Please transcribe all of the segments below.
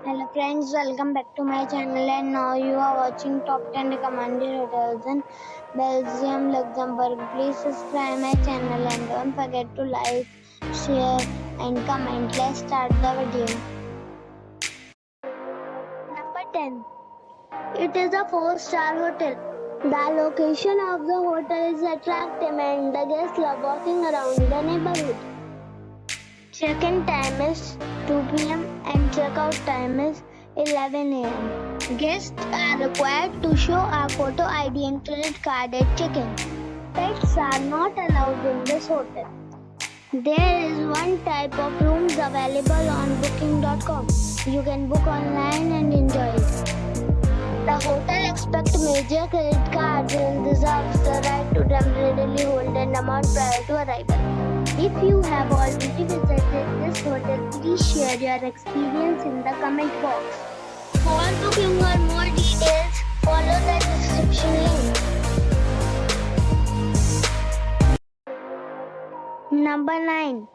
Hello friends, welcome back to my channel and now you are watching top 10 recommended hotels in Belgium, Luxembourg. Please subscribe my channel and don't forget to like, share and comment. Let's start the video. Number 10. It is a 4-star hotel. The location of the hotel is attractive and the guests love walking around the neighborhood. Check-in time is 2 p.m. and check-out time is 11 a.m. Guests are required to show a photo ID and credit card at check-in. Pets are not allowed in this hotel. There is one type of rooms available on booking.com. You can book online and enjoy it. The hotel expects major credit cards and reserves the right to temporarily hold an amount prior to arrival. If you have already visited this hotel, please share your experience in the comment box. For booking or more details, follow the description link. Number 9.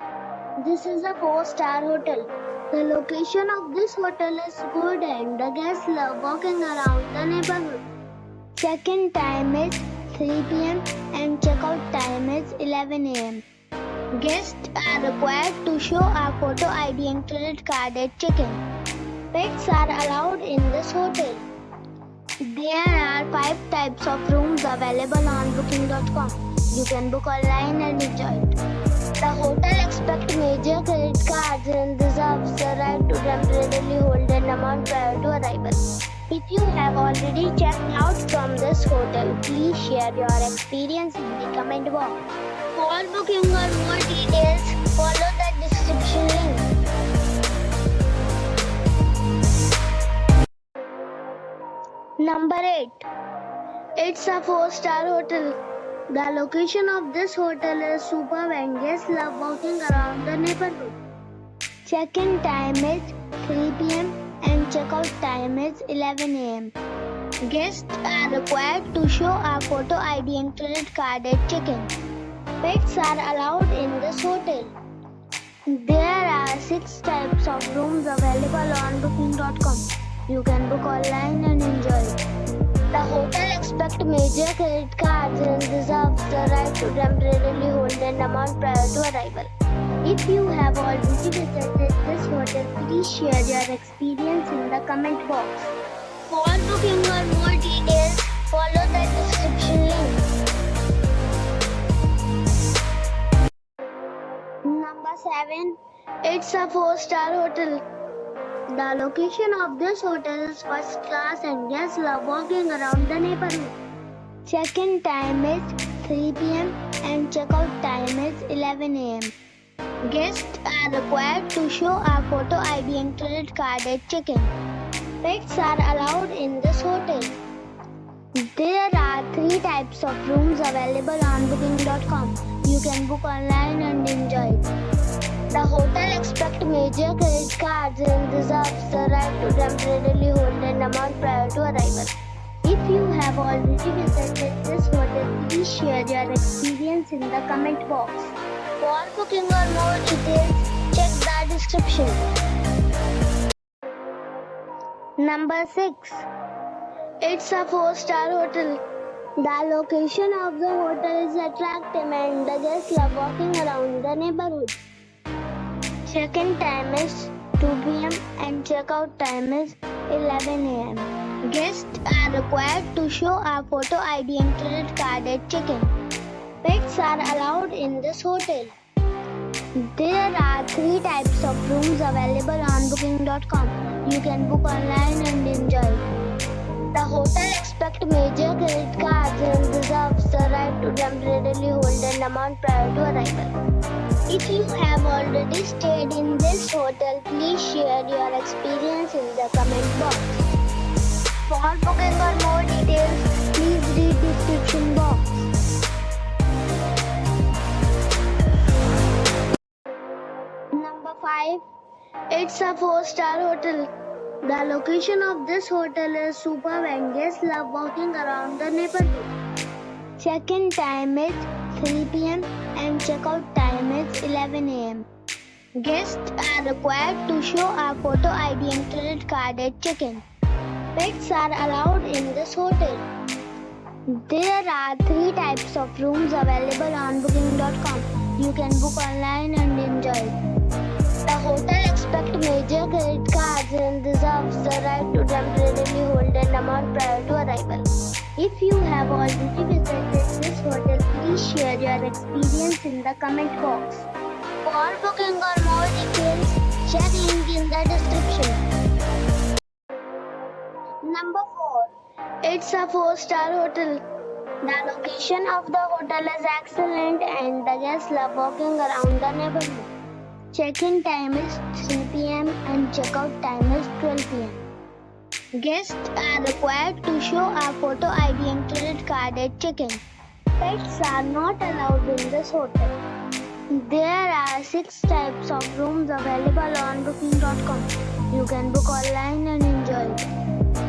This is a 4-star hotel. The location of this hotel is good and the guests love walking around the neighborhood. Check-in time is 3 p.m. and check-out time is 11 a.m. Guests are required to show a photo ID and credit card at check-in. Pets are allowed in this hotel. There are 5 types of rooms available on booking.com. You can book online and enjoy it. The hotel expects major credit cards and reserves the right to temporarily hold an amount prior to arrival. If you have already checked out from this hotel, please share your experience in the comment box. For booking or more details, follow the description link. Number 8. It's a 4-star hotel. The location of this hotel is superb and guests love walking around the neighborhood. Check-in time is 3 p.m. and check-out time is 11 a.m. Guests are required to show a photo ID and credit card at check-in. Pets are allowed in this hotel. There are 6 types of rooms available on booking.com. You can book online and enjoy it. The hotel expects major credit cards and reserves the right to temporarily hold an amount prior to arrival. If you have already visited this hotel, please share your experience in the comment box. For booking or more details, follow the description link. Number 7. It's a 4-star hotel. The location of this hotel is first class and guests love walking around the neighborhood. Check-in time is 3 p.m. and check-out time is 11 a.m. Guests are required to show a photo ID and credit card at check-in. Pets are allowed in this hotel. There are 3 types of rooms available on booking.com. You can book online and enjoy it. The hotel expects major credit cards and reserves the right to temporarily hold an amount prior to arrival. If you have already visited this hotel, please share your experience in the comment box. For booking or more details, check the description. Number 6. It's a 4-star hotel. The location of the hotel is attractive and the guests love walking around the neighborhood. Check-in time is 2 p.m. and check-out time is 11 a.m. Guests are required to show a photo ID and credit card at check-in. Pets are allowed in this hotel. There are 3 types of rooms available on booking.com. You can book online and enjoy it. The hotel expects major credit cards and reserves the right to temporarily hold an amount prior to arrival. If you have already stayed in this hotel, please share your experience in the comment box. For booking or more details, please read the description box. Number 5. It's a 4-star hotel. The location of this hotel is superb and guests love walking around the neighborhood. Check-in time is 3 p.m. and check-out time is 11 a.m. Guests are required to show a photo ID and credit card at check-in. Pets are allowed in this hotel. There are 3 types of rooms available on booking.com. You can book online and enjoy it. The hotel expects major credit cards and reserves the right to temporarily hold an amount prior to arrival. If you have already visited this hotel, please share your experience in the comment box. For booking or more details, check link in the description. Number 4. It's a 4-star hotel. The location of the hotel is excellent and the guests love walking around the neighborhood. Check-in time is 3 p.m. and check-out time is 12 p.m. Guests are required to show a photo ID and credit card at check-in. Pets are not allowed in this hotel. There are 6 types of rooms available on booking.com. You can book online and enjoy it.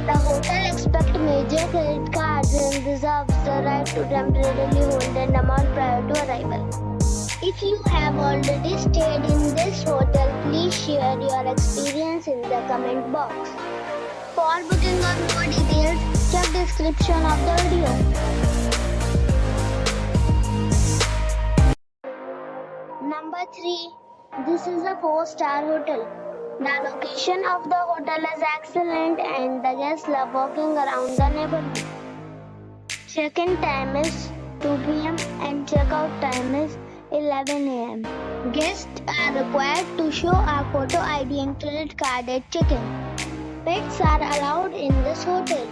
The hotel expects major credit cards and reserves the right to temporarily hold an amount prior to arrival. If you have already stayed in this hotel, please share your experience in the comment box. For booking or more details, check description of the video. Number 3. This is a 4-star hotel. The location of the hotel is excellent and the guests love walking around the neighborhood. Check-in time is 2 p.m. and check-out time is 11 a.m. Guests are required to show a photo ID and credit card at check-in. Pets are allowed in this hotel.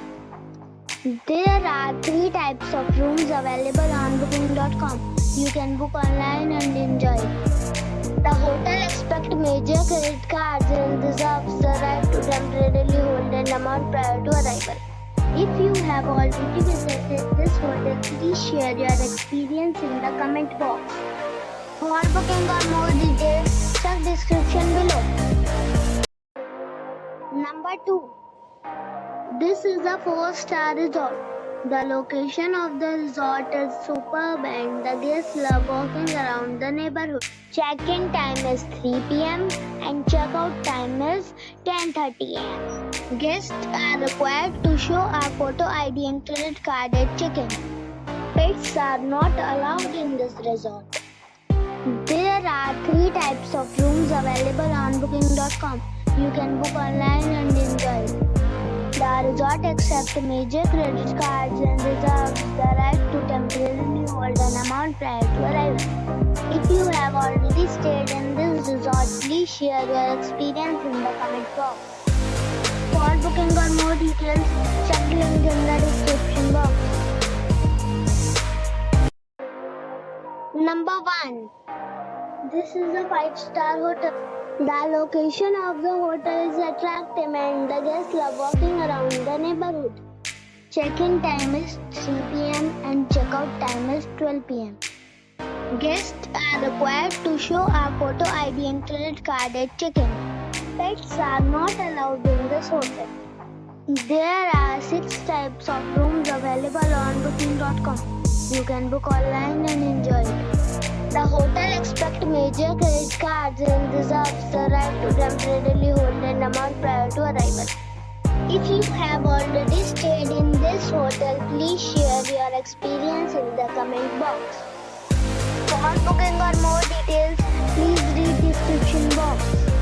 There are 3 types of rooms available on booking.com. You can book online and enjoy it. The hotel expects major credit cards and reserves the right to temporarily hold an amount prior to arrival. If you have already visited this hotel, please share your experience in the comment box. For booking or more details, check description below. Number 2. This is a 4-star resort. The location of the resort is superb and the guests love walking around the neighborhood. Check-in time is 3 p.m. and check-out time is 10:30 a.m. Guests are required to show a photo ID and credit card at check-in. Pets are not allowed in this resort. There are 3 types of rooms available on booking.com. You can book online and enjoy it. The resort accepts major credit cards and reserves the right to temporarily hold an amount prior to arrival. If you have already stayed in this resort, please share your experience in the comment box. For booking or more details, check link in the description box. Number 1. This is a 5-star hotel. The location of the hotel is attractive and the guests love walking around the neighborhood. Check-in time is 3 p.m. and check-out time is 12 p.m. Guests are required to show a photo ID and credit card at check-in. Pets are not allowed in this hotel. There are 6 types of rooms available on booking.com. You can book online and enjoy it. The hotel expects major credit cards and reserves the right to temporarily hold an amount prior to arrival. If you have already stayed in this hotel, please share your experience in the comment box. For booking or more details, please read description box.